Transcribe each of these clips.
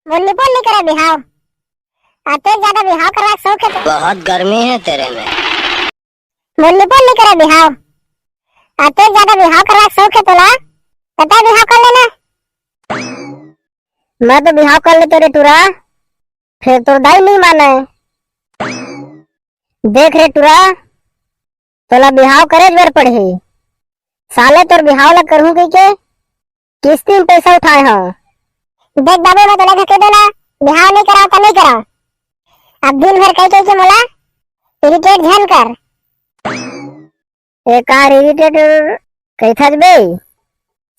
मुन्नी नहीं करे बिहाव। आते ज्यादा बिहाव करवा शौक है तो बहुत गर्मी है तेरे में। मुन्नी नहीं करे बिहाव। आते ज्यादा बिहाव करवा शौक है तो ना पता बिहाव कर लेना। मैं तो बिहाव कर ले तेरे टूरा, फिर तो दाई नहीं माने। देख रे टूरा, तोला बिहाव करे जोर पड़े। साले तोर बिहाव ला करूं के किस्ती में पैसा उठाए हो। देख बाबू, मैं तोला धके देना बिहाव नहीं कराओ तो नहीं कराओ। अब दिन भर कह के मोला इरिटेट झन कर। एक कार इरिटेट कैथाज बे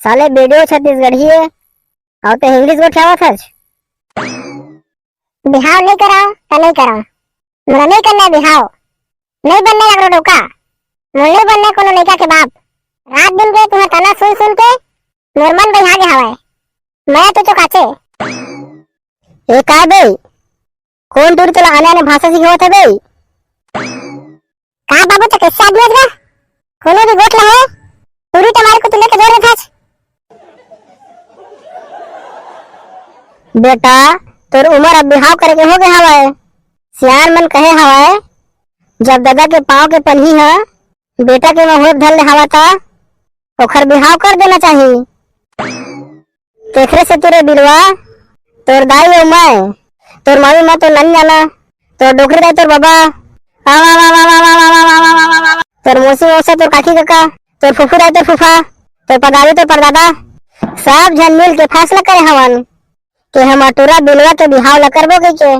साले वीडियो छत्तीसगढ़ी है और तो इंग्लिश गोठियावत हज। बिहाव नहीं कराओ तो नहीं कराओ, मोला नहीं करना बिहाव। नहीं बनने लगरो डोका, मोला नहीं बनने कोनो लड़का के बाप। रात दिन के तुम्हें तना सुन सुन के मोर मन बहा गे हवाए। मैं तो काचे ए का बे कौन दूर तोला आने आने भाषा सिखावत है बे। का बाबू तो कैसे आदमी है कोनो भी गोठ ला है पूरी तुम्हारे को तुले के जोर था। बेटा तोर उम्र अब बिहाव करे के हो गए हवाए। सियार मन कहे हवाए जब दादा के पाँव के पन्ही है बेटा के मुंह धर ले हवा ता ओखर बिहाव कर देना चाहिए। तेखरे से तेरे बिलवा तोर दाई और मैं तोर मामी माँ तो नहीं जाना, तोर डोकरी दाई तोर बाबा, तोर मौसी मौसा तोर काकी काका, तोर फुफू दाई तोर फूफा, तोर पदादी तोर परदादा सब जन मिल के फैसला करे हवन कि हम अटूरा बिलवा के बिहाव ला करबो के।